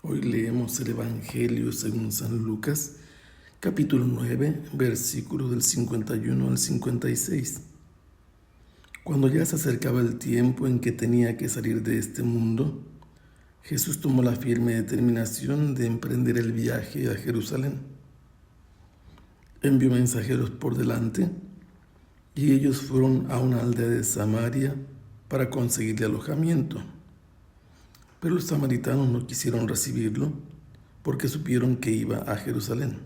Hoy leemos el Evangelio según San Lucas, capítulo 9, versículos del 51 al 56. Cuando ya se acercaba el tiempo en que tenía que salir de este mundo, Jesús tomó la firme determinación de emprender el viaje a Jerusalén. Envió mensajeros por delante y ellos fueron a una aldea de Samaria para conseguirle alojamiento. Pero los samaritanos no quisieron recibirlo porque supieron que iba a Jerusalén.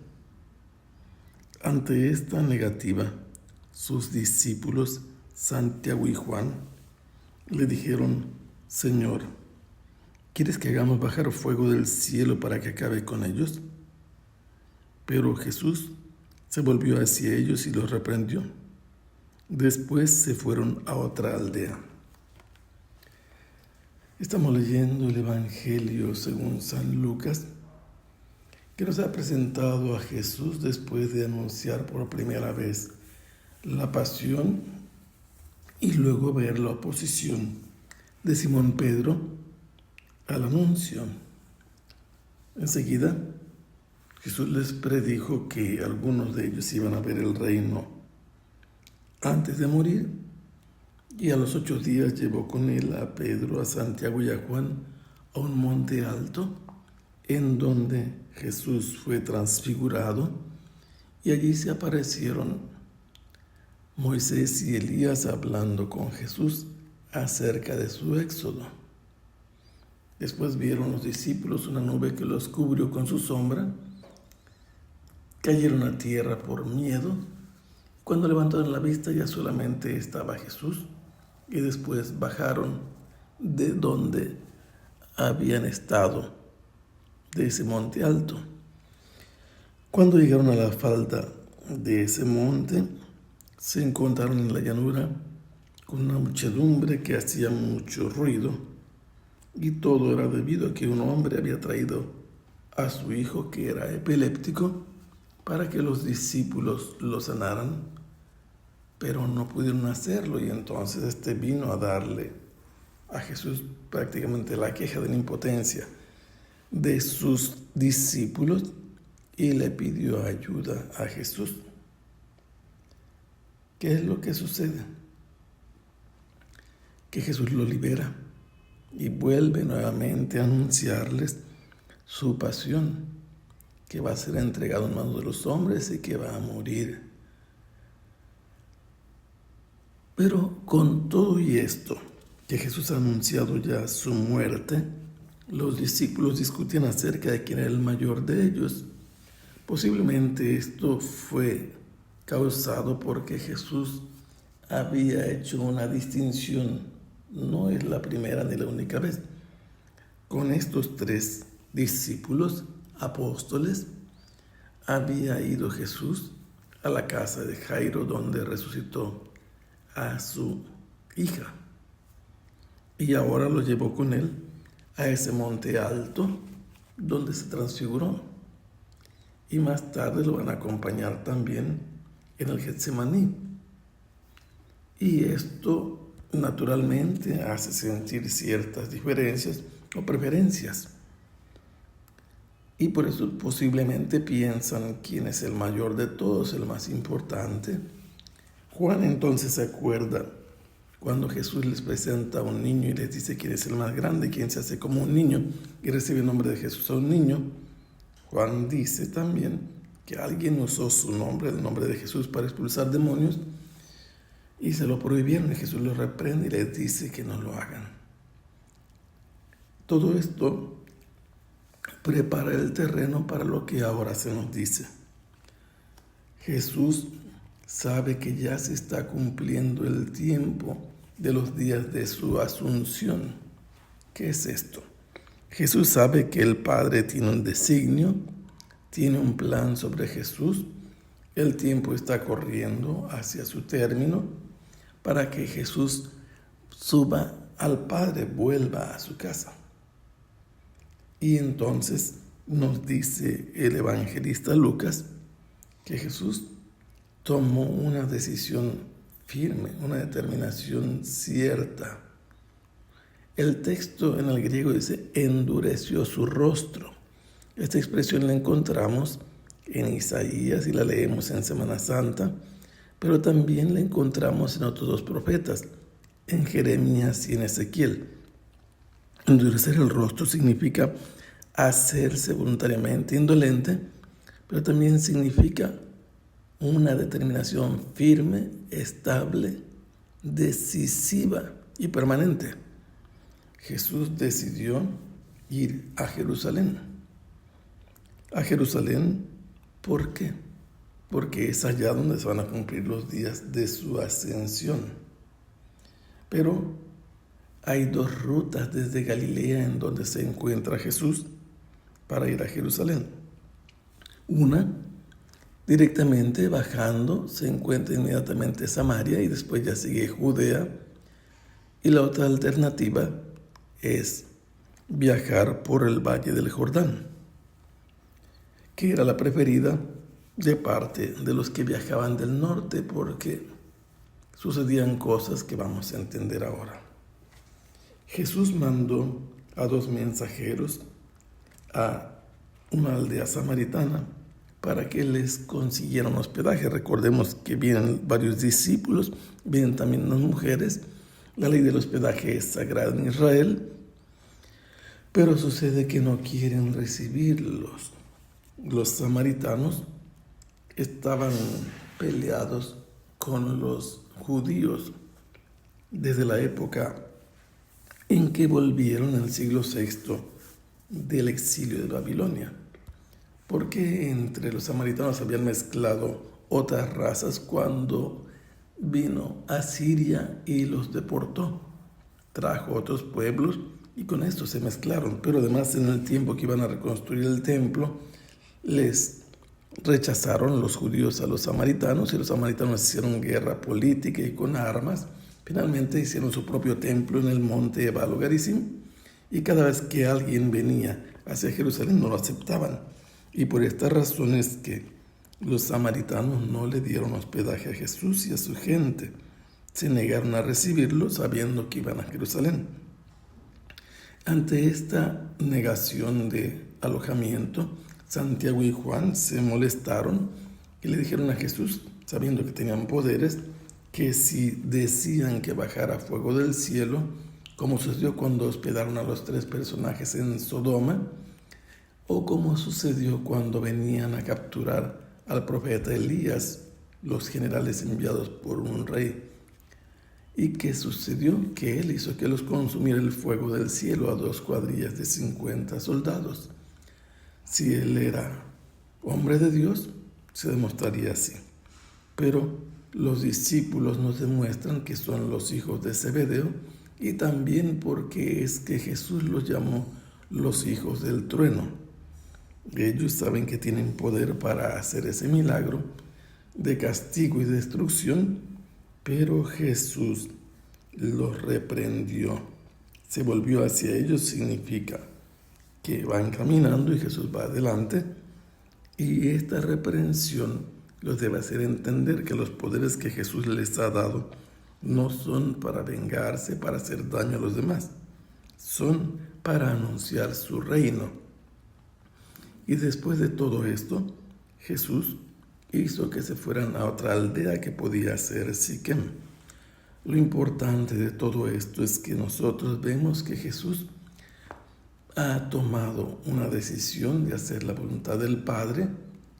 Ante esta negativa, sus discípulos Santiago y Juan le dijeron: Señor, ¿quieres que hagamos bajar fuego del cielo para que acabe con ellos? Pero Jesús se volvió hacia ellos y los reprendió. Después se fueron a otra aldea. Estamos leyendo el Evangelio según San Lucas, que nos ha presentado a Jesús después de anunciar por primera vez la pasión y luego ver la oposición de Simón Pedro al anuncio. Enseguida, Jesús les predijo que algunos de ellos iban a ver el reino antes de morir, y a los 8 días llevó con él a Pedro, a Santiago y a Juan a un monte alto, en donde Jesús fue transfigurado, y allí se aparecieron Moisés y Elías hablando con Jesús acerca de su éxodo. Después vieron los discípulos una nube que los cubrió con su sombra, cayeron a tierra por miedo. Cuando levantaron la vista ya solamente estaba Jesús, y después bajaron de donde habían estado, de ese monte alto. Cuando llegaron a la falda de ese monte, se encontraron en la llanura con una muchedumbre que hacía mucho ruido, y todo era debido a que un hombre había traído a su hijo, que era epiléptico, para que los discípulos lo sanaran, pero no pudieron hacerlo, y entonces vino a darle a Jesús prácticamente la queja de la impotencia de sus discípulos y le pidió ayuda a Jesús. ¿Qué es lo que sucede? Que Jesús lo libera y vuelve nuevamente a anunciarles su pasión, que va a ser entregado en manos de los hombres y que va a morir. Pero con todo y esto, que Jesús ha anunciado ya su muerte, los discípulos discutían acerca de quién era el mayor de ellos. Posiblemente esto fue causado porque Jesús había hecho una distinción, no es la primera ni la única vez, con estos 3 discípulos apóstoles. Había ido Jesús a la casa de Jairo, donde resucitó a su hija, y ahora lo llevó con él a ese monte alto donde se transfiguró, y más tarde lo van a acompañar también en el Getsemaní. Y esto naturalmente hace sentir ciertas diferencias o preferencias, y por eso posiblemente piensan quién es el mayor de todos, el más importante. Juan entonces se acuerda cuando Jesús les presenta a un niño y les dice quién es el más grande, quién se hace como un niño y recibe el nombre de Jesús a un niño. Juan dice también que alguien usó su nombre, el nombre de Jesús, para expulsar demonios, y se lo prohibieron, y Jesús los reprende y les dice que no lo hagan. Todo esto prepara el terreno para lo que ahora se nos dice. Jesús sabe que ya se está cumpliendo el tiempo de los días de su asunción. ¿Qué es esto? Jesús sabe que el Padre tiene un designio, tiene un plan sobre Jesús. El tiempo está corriendo hacia su término para que Jesús suba al Padre, vuelva a su casa. Y entonces nos dice el evangelista Lucas que Jesús tomó una decisión firme, una determinación cierta, El texto en el griego dice endureció su rostro. Esta expresión la encontramos en Isaías y la leemos en Semana Santa, pero también la encontramos en otros dos profetas, en Jeremías y en Ezequiel. Endurecer el rostro significa hacerse voluntariamente indolente, pero también significa una determinación firme, estable, decisiva y permanente. Jesús decidió ir a Jerusalén. A Jerusalén, ¿por qué? Porque es allá donde se van a cumplir los días de su ascensión. Pero hay dos rutas desde Galilea en donde se encuentra Jesús para ir a Jerusalén. Una, directamente bajando, se encuentra inmediatamente Samaria y después ya sigue Judea. Y la otra alternativa es viajar por el Valle del Jordán, que era la preferida de parte de los que viajaban del norte, porque sucedían cosas que vamos a entender ahora. Jesús mandó a 2 mensajeros a una aldea samaritana para que les consiguieran hospedaje. Recordemos que vienen varios discípulos, vienen también unas mujeres. La ley del hospedaje es sagrada en Israel, pero sucede que no quieren recibirlos. Los samaritanos estaban peleados con los judíos desde la época en que volvieron en el siglo VI del exilio de Babilonia, porque entre los samaritanos habían mezclado otras razas cuando vino a Siria y los deportó, trajo otros pueblos y con esto se mezclaron, pero además en el tiempo que iban a reconstruir el templo les rechazaron los judíos a los samaritanos y los samaritanos hicieron guerra política y con armas. Finalmente hicieron su propio templo en el monte Ebal Garisim y cada vez que alguien venía hacia Jerusalén no lo aceptaban. Y por estas razones que los samaritanos no le dieron hospedaje a Jesús y a su gente. Se negaron a recibirlo sabiendo que iban a Jerusalén. Ante esta negación de alojamiento, Santiago y Juan se molestaron y le dijeron a Jesús, sabiendo que tenían poderes, que si decían que bajara fuego del cielo, como sucedió cuando hospedaron a los 3 personajes en Sodoma, o como sucedió cuando venían a capturar al profeta Elías, los generales enviados por un rey. ¿Y qué sucedió? Que él hizo que los consumiera el fuego del cielo a 2 cuadrillas de 50 soldados. Si él era hombre de Dios, se demostraría así. Pero los discípulos nos demuestran que son los hijos de Zebedeo y también porque es que Jesús los llamó los hijos del trueno. Ellos saben que tienen poder para hacer ese milagro de castigo y destrucción, pero Jesús los reprendió. Se volvió hacia ellos, significa que van caminando y Jesús va adelante, y esta reprensión los debe hacer entender que los poderes que Jesús les ha dado no son para vengarse, para hacer daño a los demás, son para anunciar su reino. Y después de todo esto, Jesús hizo que se fueran a otra aldea que podía ser Siquem. Lo importante de todo esto es que nosotros vemos que Jesús ha tomado una decisión de hacer la voluntad del Padre.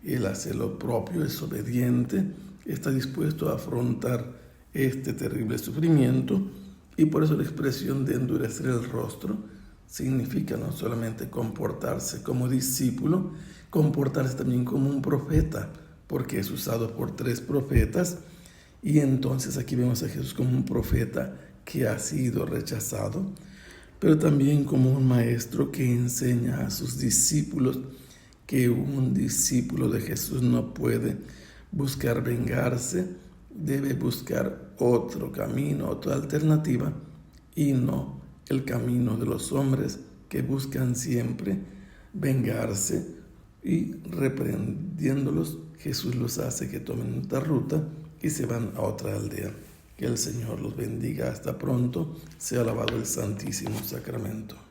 Él hace lo propio, es obediente, está dispuesto a afrontar este terrible sufrimiento, y por eso la expresión de endurecer el rostro significa no solamente comportarse como discípulo, comportarse también como un profeta, porque es usado por 3 profetas, y entonces aquí vemos a Jesús como un profeta que ha sido rechazado, pero también como un maestro que enseña a sus discípulos que un discípulo de Jesús no puede buscar vengarse, debe buscar otro camino, otra alternativa, y no el camino de los hombres que buscan siempre vengarse, y reprendiéndolos, Jesús los hace que tomen otra ruta y se van a otra aldea. Que el Señor los bendiga. Hasta pronto. Sea alabado el Santísimo Sacramento.